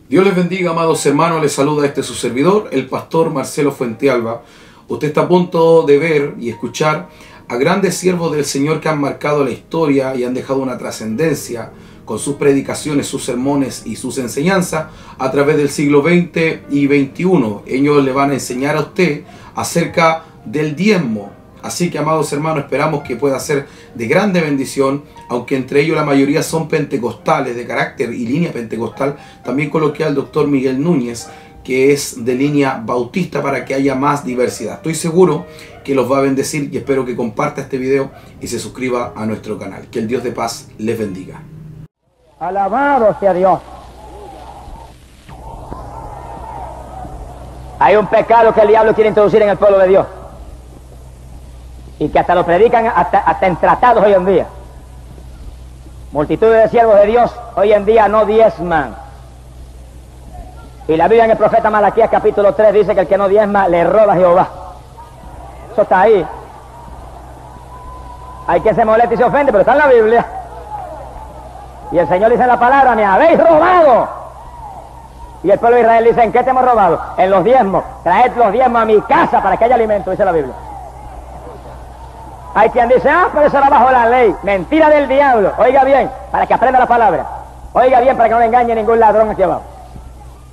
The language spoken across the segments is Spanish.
Dios les bendiga, amados hermanos. Les saluda su servidor, el pastor Marcelo Fuentealba. Usted está a punto de ver y escuchar a grandes siervos del Señor que han marcado la historia y han dejado una trascendencia con sus predicaciones, sus sermones y sus enseñanzas a través del siglo XX y XXI. Ellos le van a enseñar a usted acerca del diezmo. Así que, amados hermanos, esperamos que pueda ser de grande bendición, aunque entre ellos la mayoría son pentecostales, de carácter y línea pentecostal. También coloqué al doctor Miguel Núñez, que es de línea bautista, para que haya más diversidad. Estoy seguro que los va a bendecir y espero que comparta este video y se suscriba a nuestro canal. Que el Dios de paz les bendiga. Alabado sea Dios. Hay un pecado que el diablo quiere introducir en el pueblo de Dios y que hasta lo predican hasta en tratados hoy en día. Multitudes de siervos de Dios hoy en día no diezman. Y la Biblia en el profeta Malaquías capítulo 3 dice que el que no diezma le roba a Jehová. Eso está ahí. Hay quien se molesta y se ofende, pero está en la Biblia. Y el Señor dice en la palabra: me habéis robado. Y el pueblo de Israel dice: ¿en qué te hemos robado? En los diezmos. Traed los diezmos a mi casa para que haya alimento, dice la Biblia. Hay quien dice: pero eso era bajo la ley. Mentira del diablo. Oiga bien, para que aprenda la palabra. Oiga bien, para que no le engañe ningún ladrón aquí abajo.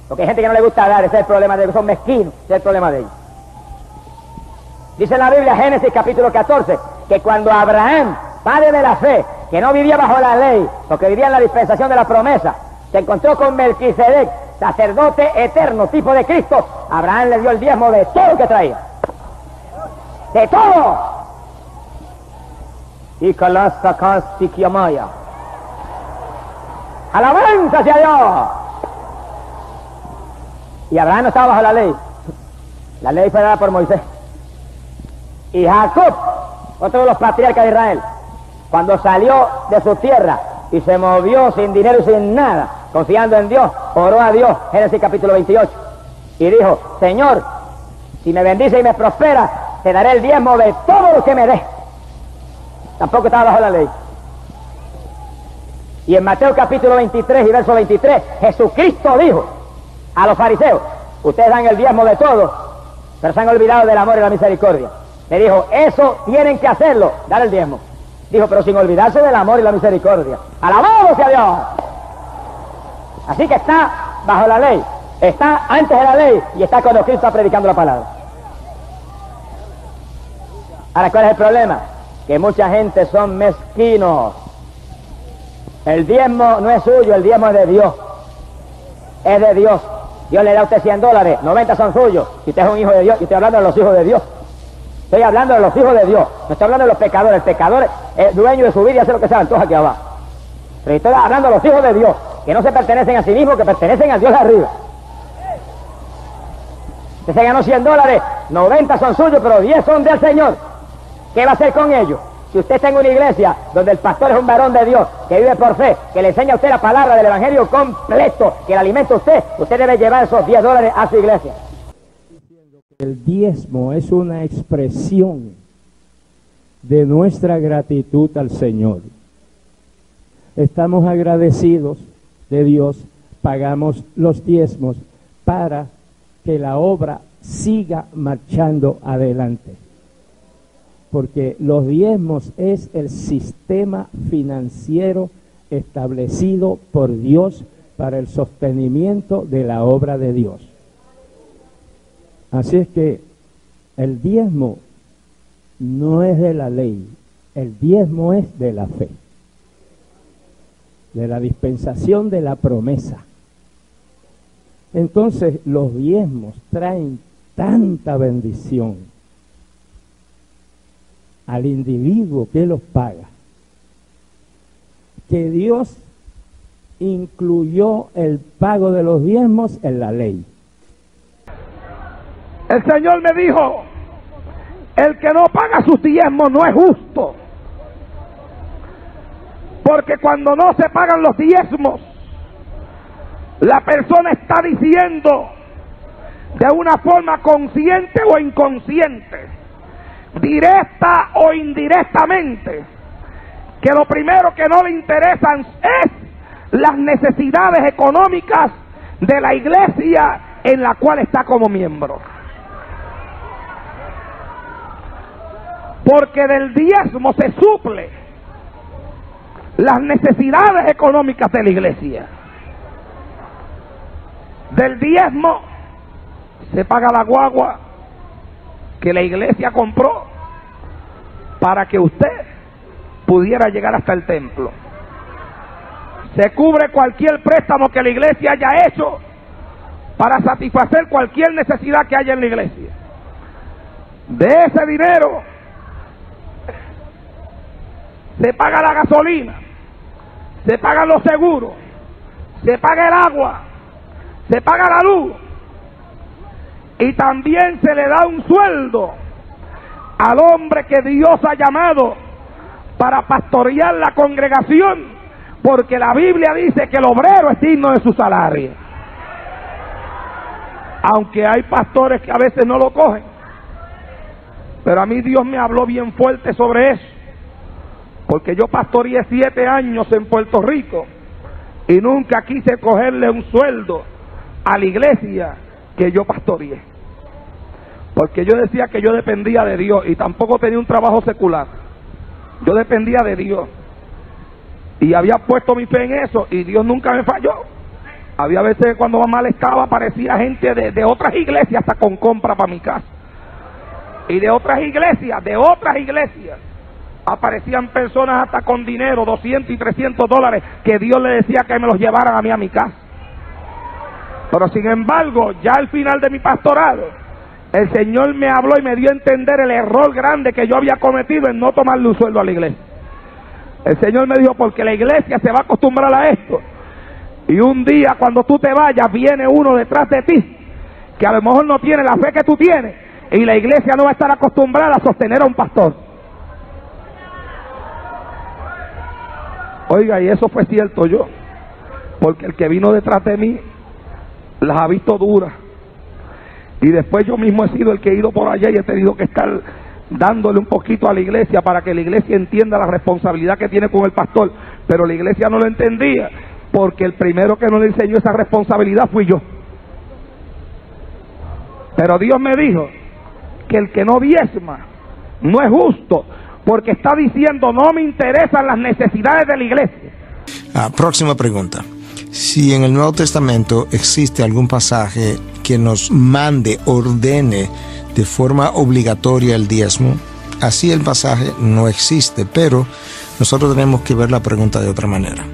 Porque hay gente que no le gusta dar, ese es el problema de ellos, son mezquinos, ese es el problema de ellos. Dice la Biblia, Génesis capítulo 14, que cuando Abraham, padre de la fe, que no vivía bajo la ley, porque vivía en la dispensación de la promesa, se encontró con Melquisedec, sacerdote eterno, tipo de Cristo, Abraham le dio el diezmo de todo lo que traía. ¡De todo! Y Kalastakastikiamaya. ¡Alabanza hacia Dios! Y Abraham no estaba bajo la ley. La ley fue dada por Moisés. Y Jacob, otro de los patriarcas de Israel, cuando salió de su tierra y se movió sin dinero y sin nada, confiando en Dios, oró a Dios, Génesis capítulo 28, y dijo: Señor, si me bendice y me prospera, te daré el diezmo de todo lo que me des. Tampoco estaba bajo la ley. Y en Mateo capítulo 23 y verso 23, Jesucristo dijo a los fariseos: ustedes dan el diezmo de todo, pero se han olvidado del amor y la misericordia. Le dijo: eso tienen que hacerlo, dar el diezmo. Dijo: pero sin olvidarse del amor y la misericordia. ¡Alabado sea Dios! Así que está bajo la ley, está antes de la ley y está cuando Cristo está predicando la palabra. Ahora, ¿cuál es el problema? Que mucha gente son mezquinos. El diezmo no es suyo, el diezmo es de Dios. Es de Dios. Dios le da a usted $100, 90 son suyos. Si usted es un hijo de Dios, y estoy hablando de los hijos de Dios. Estoy hablando de los hijos de Dios. No estoy hablando de los pecadores. El pecador es dueño de su vida y hace lo que se le antoja aquí abajo. Pero estoy hablando de los hijos de Dios, que no se pertenecen a sí mismos, que pertenecen al Dios de arriba. Usted se ganó $100, 90 son suyos, pero 10 son del Señor. ¿Qué va a hacer con ellos? Si usted está en una iglesia donde el pastor es un varón de Dios, que vive por fe, que le enseña a usted la palabra del evangelio completo, que le alimenta a usted debe llevar esos $10 a su iglesia. El diezmo es una expresión de nuestra gratitud al Señor. Estamos agradecidos de Dios, pagamos los diezmos para que la obra siga marchando adelante. Porque los diezmos es el sistema financiero establecido por Dios para el sostenimiento de la obra de Dios. Así es que el diezmo no es de la ley, el diezmo es de la fe, de la dispensación de la promesa. Entonces los diezmos traen tanta bendición al individuo que los paga, que Dios incluyó el pago de los diezmos en la ley. El Señor me dijo: el que no paga sus diezmos no es justo, porque cuando no se pagan los diezmos, la persona está diciendo de una forma consciente o inconsciente, directa o indirectamente, que lo primero que no le interesan es las necesidades económicas de la iglesia en la cual está como miembro. Porque del diezmo se suple las necesidades económicas de la iglesia. Del diezmo se paga la guagua que la iglesia compró para que usted pudiera llegar hasta el templo. Se cubre cualquier préstamo que la iglesia haya hecho para satisfacer cualquier necesidad que haya en la iglesia. De ese dinero se paga la gasolina, se pagan los seguros, se paga el agua, se paga la luz, y también se le da un sueldo al hombre que Dios ha llamado para pastorear la congregación, porque la Biblia dice que el obrero es digno de su salario. Aunque hay pastores que a veces no lo cogen, pero a mí Dios me habló bien fuerte sobre eso, porque yo pastoreé 7 años en Puerto Rico y nunca quise cogerle un sueldo a la iglesia que yo pastoreé, porque yo decía que yo dependía de Dios y tampoco tenía un trabajo secular. Yo dependía de Dios y había puesto mi fe en eso, y Dios nunca me falló. Había veces que cuando mal estaba aparecía gente de otras iglesias hasta con compra para mi casa, y de otras iglesias aparecían personas hasta con dinero, 200 y 300 dólares, que Dios le decía que me los llevaran a mí a mi casa. Pero sin embargo, ya al final de mi pastorado, el Señor me habló y me dio a entender el error grande que yo había cometido en no tomarle un sueldo a la iglesia. El Señor me dijo, porque la iglesia se va a acostumbrar a esto, y un día cuando tú te vayas, viene uno detrás de ti, que a lo mejor no tiene la fe que tú tienes, y la iglesia no va a estar acostumbrada a sostener a un pastor. Oiga, y eso fue cierto yo, porque el que vino detrás de mí las ha visto duras, y después yo mismo he sido el que he ido por allá y he tenido que estar dándole un poquito a la iglesia para que la iglesia entienda la responsabilidad que tiene con el pastor, pero la iglesia no lo entendía, porque el primero que no le enseñó esa responsabilidad fui yo. Pero Dios me dijo que el que no diezma no es justo, porque está diciendo no me interesan las necesidades de la iglesia. Próxima pregunta. Si en el Nuevo Testamento existe algún pasaje que nos mande, ordene de forma obligatoria el diezmo, así el pasaje no existe, pero nosotros tenemos que ver la pregunta de otra manera.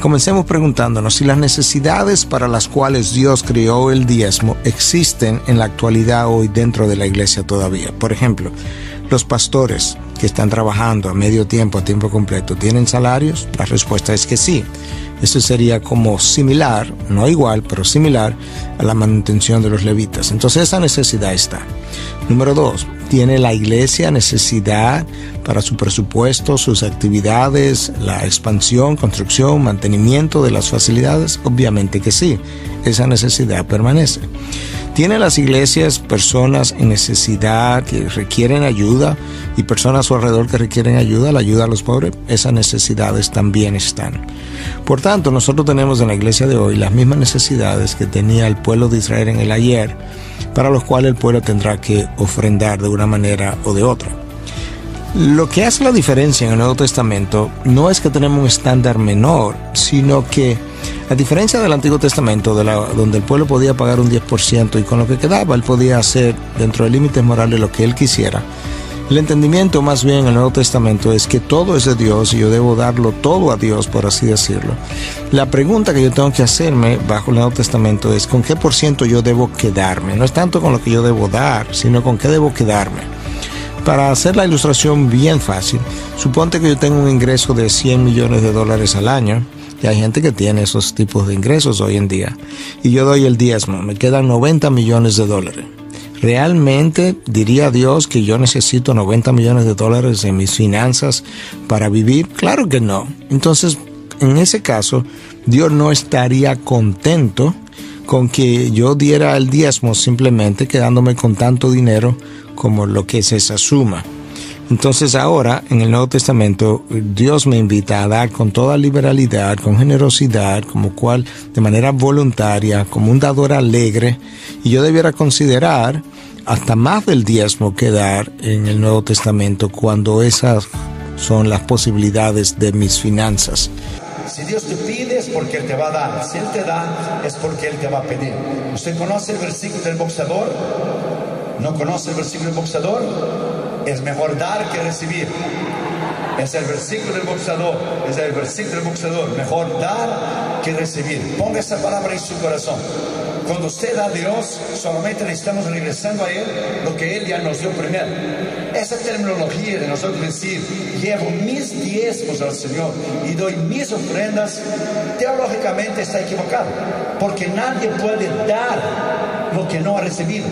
Comencemos preguntándonos si las necesidades para las cuales Dios creó el diezmo existen en la actualidad hoy dentro de la iglesia todavía. Por ejemplo, los pastores que están trabajando a medio tiempo, a tiempo completo, ¿tienen salarios? La respuesta es que sí. Eso sería como similar, no igual, pero similar a la manutención de los levitas. Entonces esa necesidad está. Número 2, ¿tiene la iglesia necesidad para su presupuesto, sus actividades, la expansión, construcción, mantenimiento de las facilidades? Obviamente que sí, esa necesidad permanece. ¿Tienen las iglesias personas en necesidad que requieren ayuda y personas a su alrededor que requieren ayuda, la ayuda a los pobres? Esas necesidades también están. Por tanto, nosotros tenemos en la iglesia de hoy las mismas necesidades que tenía el pueblo de Israel en el ayer, para los cuales el pueblo tendrá que ofrendar de una manera o de otra. Lo que hace la diferencia en el Nuevo Testamento no es que tenemos un estándar menor, sino que a diferencia del Antiguo Testamento, donde el pueblo podía pagar un 10% y con lo que quedaba él podía hacer dentro de límites morales lo que él quisiera, el entendimiento más bien en el Nuevo Testamento es que todo es de Dios y yo debo darlo todo a Dios, por así decirlo. La pregunta que yo tengo que hacerme bajo el Nuevo Testamento es ¿con qué por ciento yo debo quedarme? No es tanto con lo que yo debo dar, sino con qué debo quedarme. Para hacer la ilustración bien fácil, suponte que yo tengo un ingreso de $100 millones al año, y hay gente que tiene esos tipos de ingresos hoy en día, y yo doy el diezmo, me quedan $90 millones. ¿Realmente diría Dios que yo necesito $90 millones en mis finanzas para vivir? Claro que no. Entonces, en ese caso, Dios no estaría contento con que yo diera el diezmo simplemente quedándome con tanto dinero como lo que es esa suma. Entonces ahora, en el Nuevo Testamento, Dios me invita a dar con toda liberalidad, con generosidad, como cual, de manera voluntaria, como un dador alegre, y yo debiera considerar hasta más del diezmo que dar en el Nuevo Testamento cuando esas son las posibilidades de mis finanzas. Si Dios te pide es porque Él te va a dar. Si Él te da es porque Él te va a pedir. ¿Usted conoce el versículo del boxeador? ¿No conoce el versículo del boxeador? Es mejor dar que recibir. Es el versículo del boxeador. Es el versículo del boxeador. Mejor dar que recibir. Ponga esa palabra en su corazón. Cuando usted da a Dios, solamente le estamos regresando a Él lo que Él ya nos dio primero. Esa terminología de nosotros decir, llevo mis diezmos al Señor y doy mis ofrendas, teológicamente está equivocado. Porque nadie puede dar lo que no ha recibido.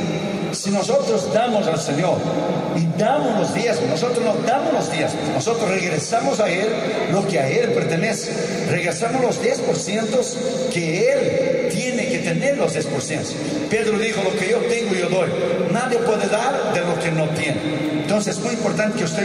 Si nosotros damos al Señor y damos los diezmos, nosotros no damos los diezmos, nosotros regresamos a Él lo que a Él pertenece. Regresamos los 10% que Él tiene que tener los 10%. Pedro dijo, lo que yo tengo yo doy. Nadie puede dar de lo que no tiene. Entonces es muy importante que usted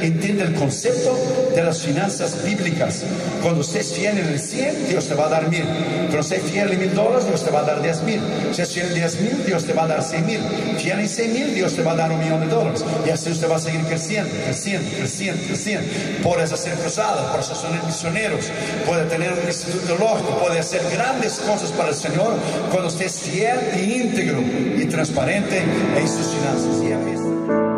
entienda el concepto de las finanzas bíblicas. Cuando usted es fiel en el 100, Dios te va a dar 1000. Cuando usted es fiel en $1000, Dios te va a dar 10,000. Si usted es fiel en 10,000, Dios te va a dar 100,000. Fiel en 100,000, Dios te va a dar $1,000,000. Y así usted va a seguir creciendo, creciendo, creciendo, creciendo. Puedes hacer cruzadas, puedes ser misioneros, puede tener un instituto teológico, puede hacer grandes cosas para el Señor cuando usted es fiel e íntegro y transparente en sus finanzas.